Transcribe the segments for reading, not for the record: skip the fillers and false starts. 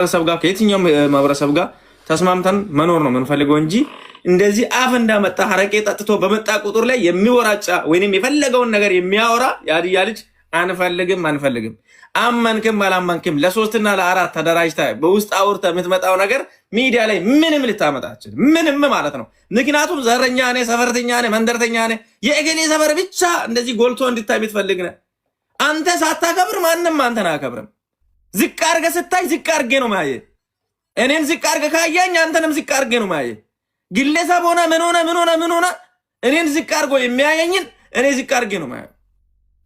ማህበረሰብ ጋር ከየትኛውም ማህበረሰብ ጋር ተስማምተን መኖር ነው የምንፈልገው እንጂ እንደዚህ አፍ እንዳመጣ ሐረቄ ጠጥቶ በመጣ ቁጥር ላይ የሚወራጫ ወይንም የፈለገውን ነገር የሚያወራ የሀዲያ ልጅ አንፈልግም። አመንክም አላመንክም ለሶስትና ለአራት ተደራጅታ በውስጥ አውርተ የምትመጣው ነገር ሚዲያ ላይ ምንም ልታመጣችን ምንም ማለት ነው። ምክንያቱም ዘረኛ ነህ፣ ሰፈርተኛ ነህ፣ መንደርተኛ ነህ፣ የእገሌ ሰፈር ብቻ እንደዚህ ጎልቶ እንድታይ የምትፈልግ ነህ። አንተ ሳታከብር ማንም አንተን አያከብርም። ዝቅ አድርገህ ስታይ ዝቅ አድርጌ ነው ማየ። እኔን ዝቅ አድርገህ ካየኝ አንተንም ዝቅ አድርጌ ነው ማየ። ግለሰብ ሆነ ምን ሆነ እኔን ዝቅ አድርጎ የሚያየኝን እኔ ዝቅ አድርጌ ነው ማየ።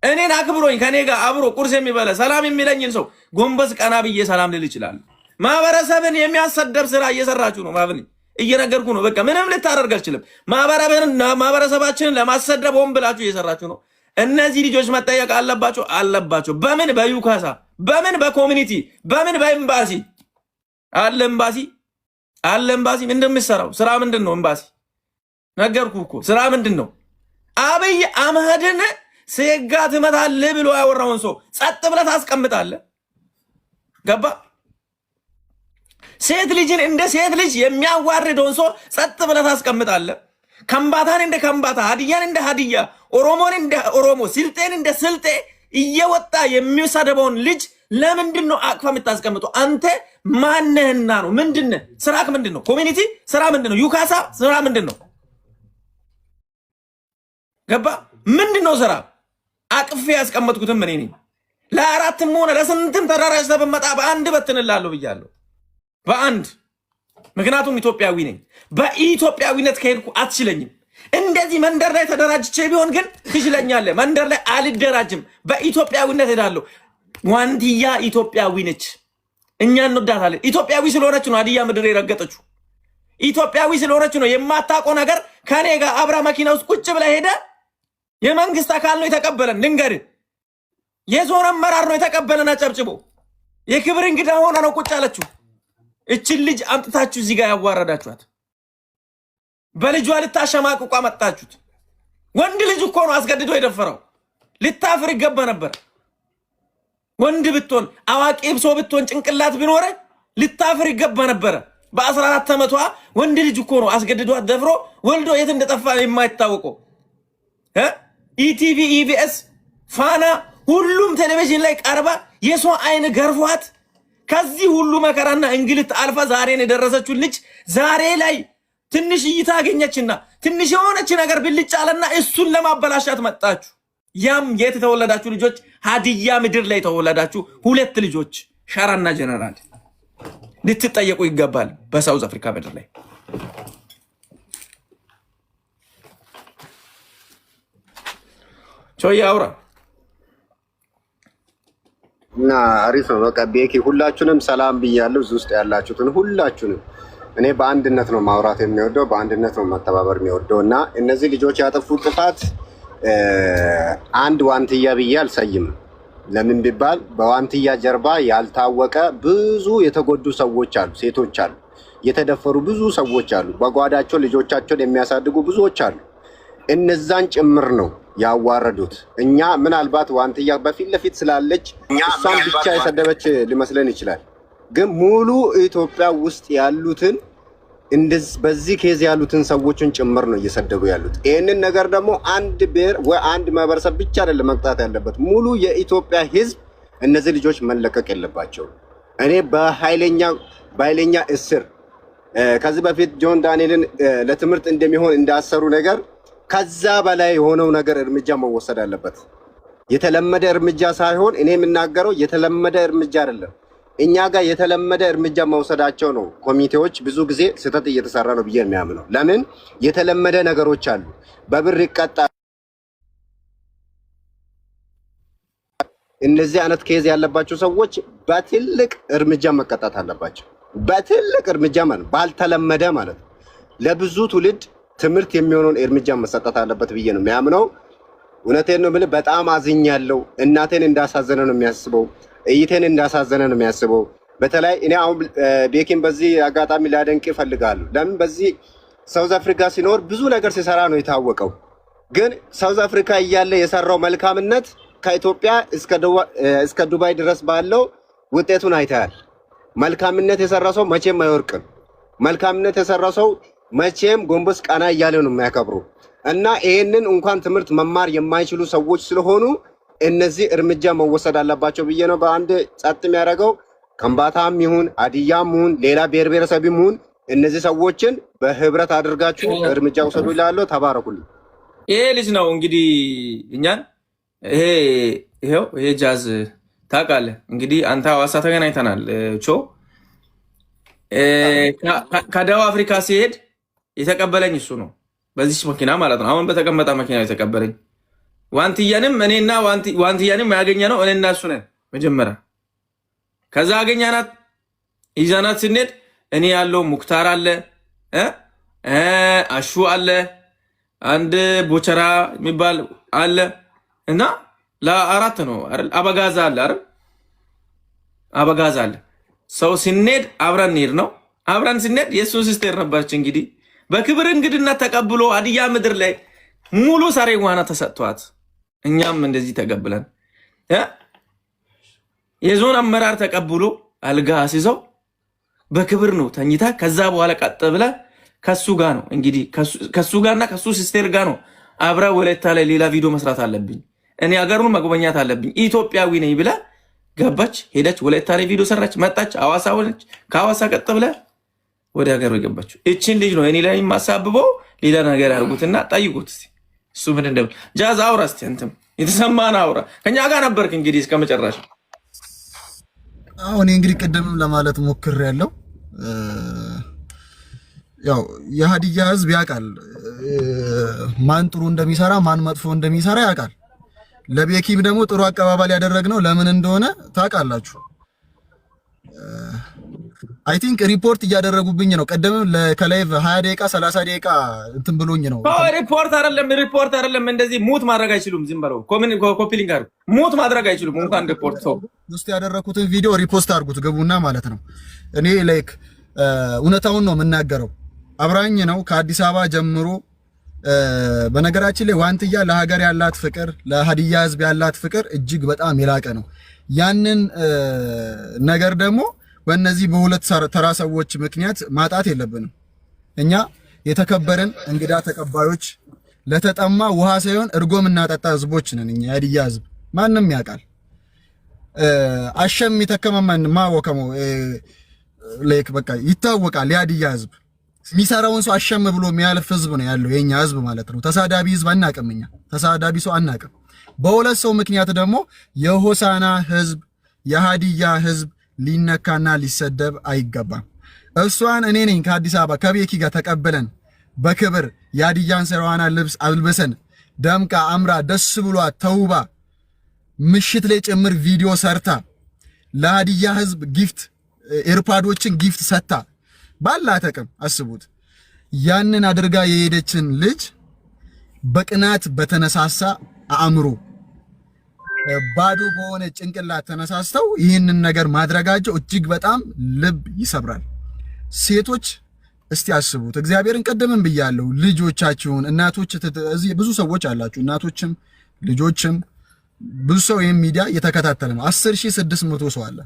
እኔን አክብሮኝ ከኔ ጋር አብሮ ቁርስ የሚበላ ሰላም የሚለኝን ሰው ጎንበስ ቀና ብዬ ሰላም ልል ይችላል። ማህበረሰብን የሚያሰደብ ስራ እየሰራችሁ ነው። ማብኒ እየነገርኩ ነው። በቃ ምንም ልታደርግ አልችልም። ማህበረሰባችንን ለማሰደብ ሆን ብላችሁ እየሰራችሁ ነው። እነዚህ ልጆች መጠየቅ አለባቸው። በምን በዩካሳ በምን በኮሚኒቲ በምን በኤምባሲ አለ ኤምባሲ ምንድን የምትሰራው ስራ ምንድን ነው? ኤምባሲ ነገርኩ እኮ ስራ ምንድን ነው? አብይ አህመድን ሴጋ ትመታለህ ብሎ ያወራውን ሰው ጸጥ ብለህ ታስቀምጣለህ። ገባ? ሴት ልጅን እንደ ሴት ልጅ የሚያዋርደውን ሰው ጸጥ ብለህ ታስቀምጣለህ። ከምባታን እንደ ከምባታ፣ ሀዲያን እንደ ሀዲያ፣ ኦሮሞን እንደ ኦሮሞ፣ ስልጤን እንደ ስልጤ እየወጣ የሚሰደበውን ልጅ ለምንድን ነው አቅፋ የምታስቀምጠው? አንተ ማነህና ነው? ምንድነህ? ስራክ ምንድን ነው? ኮሚኒቲ ስራ ምንድን ነው? ዩካሳ ስራ ምንድን ነው? ገባ? ምንድን ነው ስራ? አቅፌ ያስቀመጥኩትም እኔ ነኝ። ለአራትም ሆነ ለስንትም ተደራጅተህ ብትመጣ በአንድ በትንላለሁ ብያለሁ። በአንድ ምክንያቱም ኢትዮጵያዊ ነኝ። በኢትዮጵያዊነት ከሄድኩ አትችለኝም። እንደዚህ መንደር ላይ ተደራጅቼ ቢሆን ግን ትችለኛለህ። መንደር ላይ አልደራጅም። በኢትዮጵያዊነት ሄዳለሁ። ዋንትያ ኢትዮጵያዊ ነች። እኛ እንወዳታለን። ኢትዮጵያዊ ስለሆነች ነው ሀዲያ ምድር የረገጠችው። ኢትዮጵያዊ ስለሆነች ነው የማታውቀው ነገር ከኔ ጋር አብራ መኪና ውስጥ ቁጭ ብላ ሄደ። የመንግስት አካል ነው የተቀበለን። ልንገርህ፣ የዞን አመራር ነው የተቀበለን አጨብጭቦ። የክብር እንግዳ ሆና ነው ቁጭ አለችው። እችን ልጅ አምጥታችሁ እዚህ ጋር ያዋረዳችኋት፣ በልጇ ልታሸማቅቋ መጣችሁት። ወንድ ልጅ እኮ ነው አስገድዶ የደፈረው። ልታፍር ይገባ ነበር። ወንድ ብትሆን አዋቂ ብሶ ብትሆን ጭንቅላት ቢኖረ ልታፍር ይገባ ነበረ። በ14 ዓመቷ ወንድ ልጅ እኮ ነው አስገድዷት ደፍሮ ወልዶ የት እንደጠፋ የማይታወቀው። ኢቲቪ፣ ኢቢኤስ፣ ፋና ሁሉም ቴሌቪዥን ላይ ቀርባ የሰው አይን ገርፏት ከዚህ ሁሉ መከራና እንግልት አልፋ ዛሬን የደረሰችው ልጅ ዛሬ ላይ ትንሽ እይታ አገኘችና ትንሽ የሆነች ነገር ብልጭ አለና እሱን ለማበላሻት መጣችሁ። ያም የት ተወለዳችሁ ልጆች? ሀዲያ ምድር ላይ ተወለዳችሁ። 2 ልጆች ሸራና ጀነራል ልትጠየቁ ይገባል። በሳውዝ አፍሪካ ምድር ላይ ቾይ አውራ እና አሪፍ ነው። በቃ ቤኪ ሁላችሁንም ሰላም ብያለሁ። እዚህ ውስጥ ያላችሁትን ሁላችሁንም እኔ በአንድነት ነው ማውራት የሚወደው፣ በአንድነት ነው መተባበር የሚወደው እና እነዚህ ልጆች ያጠፉት ጥፋት አንድ ዋንትያ ብዬ አልሰይም። ለምን ቢባል በዋንትያ ጀርባ ያልታወቀ ብዙ የተጎዱ ሰዎች አሉ፣ ሴቶች አሉ፣ የተደፈሩ ብዙ ሰዎች አሉ፣ በጓዳቸው ልጆቻቸውን የሚያሳድጉ ብዙዎች አሉ። እነዛን ጭምር ነው ያዋረዱት። እኛ ምናልባት ዋንትያ በፊት ለፊት ስላለች እሷን ብቻ የሰደበች ሊመስለን ይችላል። ግን ሙሉ ኢትዮጵያ ውስጥ ያሉትን በዚህ ኬዝ ያሉትን ሰዎችን ጭምር ነው እየሰደቡ ያሉት። ይህንን ነገር ደግሞ አንድ ብሔር ወይ አንድ ማህበረሰብ ብቻ አይደለም መቅጣት ያለበት፣ ሙሉ የኢትዮጵያ ሕዝብ እነዚህ ልጆች መለቀቅ የለባቸው። እኔ በኃይለኛ እስር ከዚህ በፊት ጆን ዳንኤልን ለትምህርት እንደሚሆን እንዳሰሩ ነገር ከዛ በላይ የሆነው ነገር እርምጃ መወሰድ አለበት። የተለመደ እርምጃ ሳይሆን እኔ የምናገረው የተለመደ እርምጃ አይደለም። እኛ ጋር የተለመደ እርምጃ መውሰዳቸው ነው። ኮሚቴዎች ብዙ ጊዜ ስህተት እየተሰራ ነው ብዬ የሚያምነው። ለምን የተለመደ ነገሮች አሉ። በብር ይቀጣ። እነዚህ አይነት ኬዝ ያለባቸው ሰዎች በትልቅ እርምጃ መቀጣት አለባቸው። በትልቅ እርምጃ ማለት ባልተለመደ ማለት ነው። ለብዙ ትውልድ ትምህርት የሚሆነውን እርምጃ መሰጠት አለበት ብዬ ነው የሚያምነው። እውነቴን ነው የምልህ። በጣም አዝኛለሁ። እናቴን እንዳሳዘነ ነው የሚያስበው። እይቴን እንዳሳዘነ ነው የሚያስበው። በተለይ እኔ አሁን ቤኪን በዚህ አጋጣሚ ላደንቅ እፈልጋለሁ። ለምን በዚህ ሳውዝ አፍሪካ ሲኖር ብዙ ነገር ሲሰራ ነው የታወቀው። ግን ሳውዝ አፍሪካ እያለ የሰራው መልካምነት ከኢትዮጵያ እስከ ዱባይ ድረስ ባለው ውጤቱን አይተሃል። መልካምነት የሰራ ሰው መቼም አይወርቅም። መልካምነት የሰራ ሰው መቼም ጎንበስ ቀና እያለ ነው የሚያከብሩ እና ይሄንን እንኳን ትምህርት መማር የማይችሉ ሰዎች ስለሆኑ እነዚህ እርምጃ መወሰድ አለባቸው ብዬ ነው በአንድ ጸጥ የሚያደርገው። ከምባታም ይሁን ሀዲያም ይሁን ሌላ ብሔር ብሔረሰብም ይሁን እነዚህ ሰዎችን በህብረት አድርጋችሁ እርምጃ ውሰዱ ይላለው። ተባረኩልኝ። ይሄ ልጅ ነው እንግዲህ እኛን ይሄ ጃዝ ታውቃለህ እንግዲህ አንተ ሐዋሳ ተገናኝተናል። ቾ ከደቡብ አፍሪካ ሲሄድ የተቀበለኝ እሱ ነው፣ በዚህ መኪና ማለት ነው። አሁን በተቀመጠ መኪና የተቀበለኝ ዋንትያንም እኔና ዋንትያንም ያገኘ ነው እኔና እሱ ነን መጀመሪያ። ከዛ አገኛናት ይዛናት ስንሄድ እኔ ያለው ሙክታር አለ አሹ አለ አንድ ቦቸራ የሚባል አለ እና ለአራት ነው አይደል? አበጋዛ አለ አይደል? አበጋዛ አለ። ሰው ስንሄድ አብረን እንሄድ ነው። አብረን ስንሄድ የእሱ ሲስቴር ነበረች እንግዲህ በክብር እንግድነት ተቀብሎ ሀዲያ ምድር ላይ ሙሉ ሳሬ ዋና ተሰጥቷት እኛም እንደዚህ ተቀብለን የዞን አመራር ተቀብሎ አልጋ አስይዘው በክብር ነው ተኝታ። ከዛ በኋላ ቀጥ ብለ ከሱ ጋር ነው እንግዲህ ከሱ ጋርና ከሱ ሲስቴር ጋር ነው አብራ ወለታ ላይ ሌላ ቪዲዮ መስራት አለብኝ እኔ ሀገሩን መጎበኛት አለብኝ ኢትዮጵያዊ ነኝ ብላ ገባች፣ ሄደች፣ ወለታ ላይ ቪዲዮ ሰራች፣ መጣች፣ ሐዋሳ ሆነች። ከሐዋሳ ቀጥ ብለ ወደ ሀገሩ የገባችው እቺን ልጅ ነው። እኔ ላይ ማሳብበው ሌላ ነገር ያርጉትና ጠይቁት እስቲ እሱ ምን እንደም ጃዝ አውራ እስቲ አንተም የተሰማን አውራ። ከኛ ጋር ነበርክ እንግዲህ እስከ መጨረሻ። አሁን እንግዲህ ቅድምም ለማለት ሞክሬያለሁ። ያው የሀዲያ ህዝብ ያውቃል ማን ጥሩ እንደሚሰራ ማን መጥፎ እንደሚሰራ ያውቃል። ለቤኪም ደግሞ ጥሩ አቀባበል ያደረግነው ለምን እንደሆነ ታውቃላችሁ። አይ ቲንክ ሪፖርት እያደረጉብኝ ነው። ቀደም ከላይቭ 20 ደቂቃ 30 ደቂቃ እንትን ብሎኝ ነው። ሪፖርት አይደለም እንደዚህ ሙት ማድረግ አይችሉም። ዝም ብለው ኮፒ ሊንክ አድርጉ። ሙት ማድረግ አይችሉም። እንኳን ሪፖርት ሰው ውስጥ ያደረኩትን ቪዲዮ ሪፖስት አድርጉት ግቡና ማለት ነው። እኔ ላይክ እውነታውን ነው የምናገረው። አብራኝ ነው ከአዲስ አበባ ጀምሮ። በነገራችን ላይ ዋንትያ ለሀገር ያላት ፍቅር፣ ለሀዲያ ህዝብ ያላት ፍቅር እጅግ በጣም የላቀ ነው። ያንን ነገር ደግሞ በእነዚህ በሁለት ተራ ሰዎች ምክንያት ማጣት የለብንም። እኛ የተከበርን እንግዳ ተቀባዮች፣ ለተጠማ ውሃ ሳይሆን እርጎ የምናጠጣ ህዝቦች ነን። እኛ የሀዲያ ህዝብ ማንም ያውቃል። አሸም የተከመመን ማወከሙ ላይክ በቃ ይታወቃል። የሀዲያ ህዝብ የሚሰራውን ሰው አሸም ብሎ የሚያልፍ ህዝብ ነው ያለው የኛ ህዝብ ማለት ነው። ተሳዳቢ ህዝብ አናቅም። እኛ ተሳዳቢ ሰው አናቅም። በሁለት ሰው ምክንያት ደግሞ የሆሳና ህዝብ የሀዲያ ህዝብ ሊነካና ሊሰደብ አይገባም። እሷን እኔ ነኝ ከአዲስ አበባ ከቤኪ ጋር ተቀበለን በክብር የሀዲያን ሰራዋና ልብስ አልብሰን ደምቃ አምራ ደስ ብሏት ተውባ ምሽት ላይ ጭምር ቪዲዮ ሰርታ ለሀዲያ ህዝብ ጊፍት ኤርፓዶችን ጊፍት ሰታ ባላት አቅም አስቡት። ያንን አድርጋ የሄደችን ልጅ በቅናት በተነሳሳ አእምሮ ባዶ በሆነ ጭንቅላት ተነሳስተው ይህንን ነገር ማድረጋቸው እጅግ በጣም ልብ ይሰብራል። ሴቶች እስቲ አስቡት። እግዚአብሔርን ቀደምን ብያለሁ። ልጆቻችሁን እናቶች እዚህ ብዙ ሰዎች አላችሁ፣ እናቶችም ልጆችም ብዙ ሰው ይሄን ሚዲያ እየተከታተለ ነው። 10600 ሰው አለ።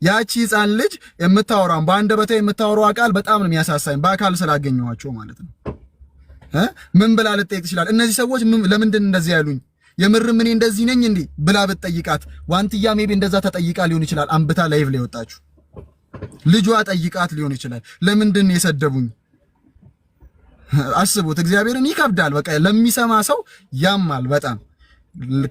ያቺ ህፃን ልጅ የምታወራው በአንደበቷ የምታወራው ቃል በጣም ነው የሚያሳሳኝ፣ በአካል ስላገኘኋቸው ማለት ነው። ምን ብላ ልጠይቅ ይችላል? እነዚህ ሰዎች ለምንድን እንደዚህ ያሉኝ የምርም እኔ እንደዚህ ነኝ እንዴ ብላ ብትጠይቃት፣ ዋንትያ ሜቢ እንደዛ ተጠይቃ ሊሆን ይችላል። አንብታ ላይቭ ላይ ወጣችሁ ልጇ ጠይቃት ሊሆን ይችላል። ለምንድን የሰደቡኝ? አስቡት። እግዚአብሔርን ይከብዳል። በቃ ለሚሰማ ሰው ያማል በጣም።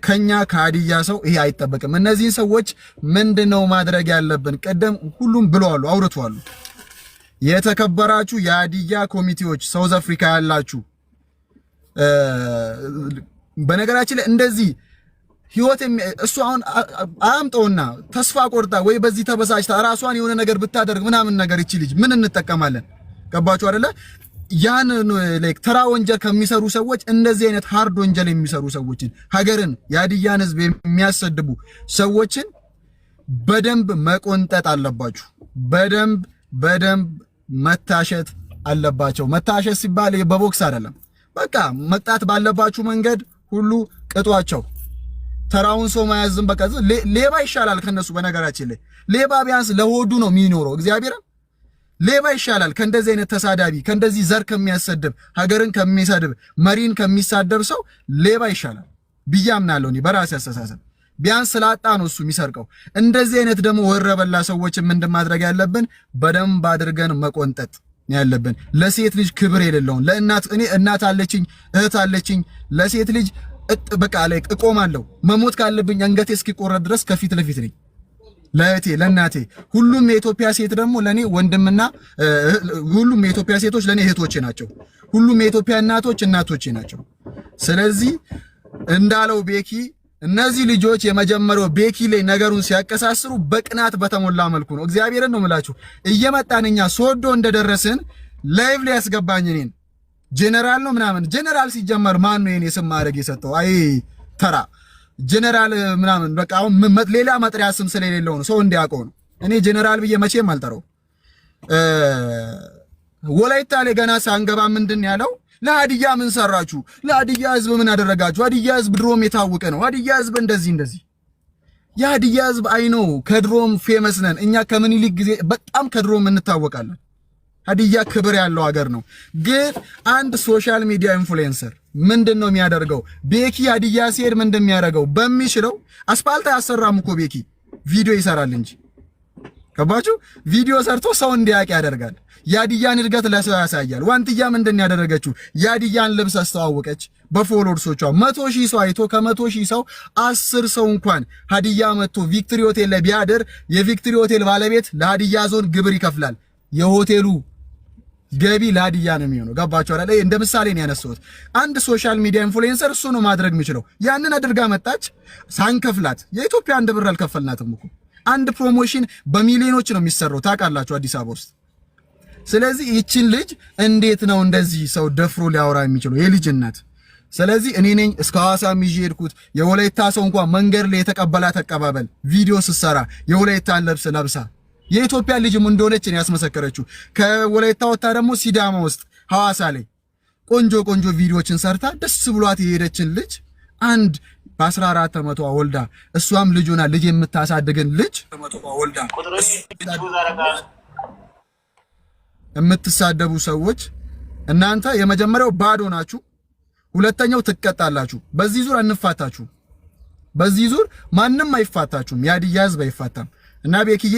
ከኛ ከሀዲያ ሰው ይሄ አይጠበቅም። እነዚህን ሰዎች ምንድነው ማድረግ ያለብን? ቀደም ሁሉም ብለዋል፣ አውርተዋል። የተከበራችሁ የሀዲያ ኮሚቴዎች ሳውዝ አፍሪካ ያላችሁ በነገራችን ላይ እንደዚህ ህይወት እሱ አሁን አያምጠውና ተስፋ ቆርጣ ወይ በዚህ ተበሳጭታ ራሷን የሆነ ነገር ብታደርግ ምናምን ነገር ይቺ ልጅ ምን እንጠቀማለን? ገባችሁ አይደለ? ያን ላይክ ተራ ወንጀል ከሚሰሩ ሰዎች እንደዚህ አይነት ሃርድ ወንጀል የሚሰሩ ሰዎችን ሀገርን የሀዲያን ህዝብ የሚያሰድቡ ሰዎችን በደንብ መቆንጠጥ አለባችሁ። በደንብ መታሸት አለባቸው። መታሸት ሲባል በቦክስ አይደለም። በቃ መቅጣት ባለባችሁ መንገድ ሁሉ ቅጧቸው። ተራውን ሰው መያዝም በቃ ሌባ ይሻላል ከነሱ። በነገራችን ላይ ሌባ ቢያንስ ለሆዱ ነው የሚኖረው። እግዚአብሔር ሌባ ይሻላል ከእንደዚህ አይነት ተሳዳቢ፣ ከእንደዚህ ዘር ከሚያሰድብ፣ ሀገርን ከሚሰድብ፣ መሪን ከሚሳደብ ሰው ሌባ ይሻላል ብዬ አምናለሁ እኔ በራሴ አስተሳሰብ። ቢያንስ ስላጣ ነው እሱ የሚሰርቀው። እንደዚህ አይነት ደግሞ ወረበላ ሰዎችን ምንድን ማድረግ ያለብን በደንብ አድርገን መቆንጠጥ ያለብን። ለሴት ልጅ ክብር የሌለውን ለእናት እኔ እናት አለችኝ እህት አለችኝ ለሴት ልጅ በቃ ላይ እቆማለሁ። መሞት ካለብኝ አንገቴ እስኪቆረጥ ድረስ ከፊት ለፊት ነኝ ለእህቴ ለእናቴ። ሁሉም የኢትዮጵያ ሴት ደግሞ ለኔ ወንድምና ሁሉም የኢትዮጵያ ሴቶች ለኔ እህቶቼ ናቸው። ሁሉም የኢትዮጵያ እናቶች እናቶቼ ናቸው። ስለዚህ እንዳለው ቤኪ እነዚህ ልጆች የመጀመሪያው ቤኪ ላይ ነገሩን ሲያቀሳስሩ በቅናት በተሞላ መልኩ ነው። እግዚአብሔርን ነው የምላችሁ። እየመጣንኛ ሶዶ እንደደረስን ላይቭ ላይ ያስገባኝ እኔን ጄኔራል ነው ምናምን። ጄኔራል ሲጀመር ማን ነው የኔ ስም ማድረግ የሰጠው? አይ ተራ ጄኔራል ምናምን በቃ አሁን ሌላ መጥሪያ ስም ስለሌለው ነው ሰው እንዲያውቀው ነው። እኔ ጄኔራል ብዬ መቼም አልጠራው። ወላይታ ላይ ገና ሳንገባ ምንድን ያለው ለሀዲያ ምን ሰራችሁ? ለሀዲያ ህዝብ ምን አደረጋችሁ? ሀዲያ ህዝብ ድሮም የታወቀ ነው። ሀዲያ ህዝብ እንደዚህ የሀዲያ ህዝብ አይኖ ከድሮም ፌመስ ነን እኛ ከምኒልክ ጊዜ በጣም ከድሮም እንታወቃለን። ሀዲያ ክብር ያለው ሀገር ነው። ግን አንድ ሶሻል ሚዲያ ኢንፍሉዌንሰር ምንድነው የሚያደርገው? ቤኪ ሀዲያ ሲሄድ ምንድነው የሚያደርገው? በሚችለው አስፋልት አያሰራም እኮ ቤኪ ቪዲዮ ይሰራል እንጂ ከባችሁ ቪዲዮ ሰርቶ ሰው እንዲያውቅ ያደርጋል። የሀዲያን እድገት ለሰው ያሳያል። ዋንትያ ምንድን ያደረገችው? የሀዲያን ልብስ አስተዋወቀች በፎሎወርሶቿ 100,000 ሰው አይቶ ከ100,000 ሰው 10 ሰው እንኳን ሀዲያ መጥቶ ቪክቶሪ ሆቴል ላይ ቢያደር የቪክቶሪ ሆቴል ባለቤት ለሀዲያ ዞን ግብር ይከፍላል። የሆቴሉ ገቢ ለሀዲያ ነው የሚሆነው። ገባችሁ አይደል? እንደ ምሳሌ ነው ያነሳሁት። አንድ ሶሻል ሚዲያ ኢንፍሉዌንሰር እሱ ነው ማድረግ የሚችለው። ያንን አድርጋ መጣች ሳንከፍላት። የኢትዮጵያ አንድ ብር አልከፈልናትም እኮ። አንድ ፕሮሞሽን በሚሊዮኖች ነው የሚሰራው ታውቃላችሁ አዲስ አበባ ውስጥ። ስለዚህ ይችን ልጅ እንዴት ነው እንደዚህ ሰው ደፍሮ ሊያወራ የሚችለው? የልጅነት ስለዚህ እኔ ነኝ እስከ ሐዋሳም ይዤ ሄድኩት። የወላይታ ሰው እንኳን መንገድ ላይ የተቀበላት አቀባበል ቪዲዮ ስትሰራ የወላይታን ልብስ ለብሳ የኢትዮጵያ ልጅም እንደሆነች ነው ያስመሰከረችው። ከወላይታ ወጣ ደግሞ ሲዳማ ውስጥ ሐዋሳ ላይ ቆንጆ ቪዲዮችን ሰርታ ደስ ብሏት የሄደችን ልጅ አንድ በ14 ዓመቷ ወልዳ እሷም ልጅ ሆና ልጅ የምታሳድግን ልጅ የምትሳደቡ ሰዎች እናንተ የመጀመሪያው ባዶ ናችሁ፣ ሁለተኛው ትቀጣላችሁ። በዚህ ዙር አንፋታችሁ። በዚህ ዙር ማንም አይፋታችሁም። የሀዲያ ህዝብ አይፋታም። እና ቤኪዬ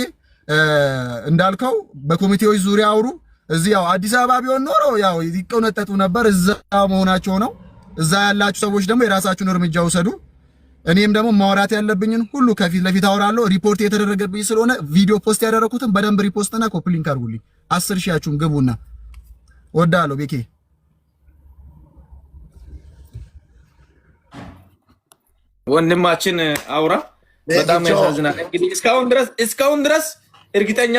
እንዳልከው በኮሚቴዎች ዙሪያ አውሩ። እዚህ ያው አዲስ አበባ ቢሆን ኖሮ ያው ይቆነጠጡ ነበር። እዛ መሆናቸው ነው። እዛ ያላችሁ ሰዎች ደግሞ የራሳችሁን እርምጃ ውሰዱ። እኔም ደግሞ ማውራት ያለብኝን ሁሉ ከፊት ለፊት አወራለሁ። ሪፖርት የተደረገብኝ ስለሆነ ቪዲዮ ፖስት ያደረኩትን በደንብ ሪፖስትና ኮፒ ሊንክ አድርጉልኝ። 10,000 ግቡና ወዳለው ቤኬ ወንድማችን አውራ። በጣም ያሳዝናል። እንግዲህ እስካሁን ድረስ እርግጠኛ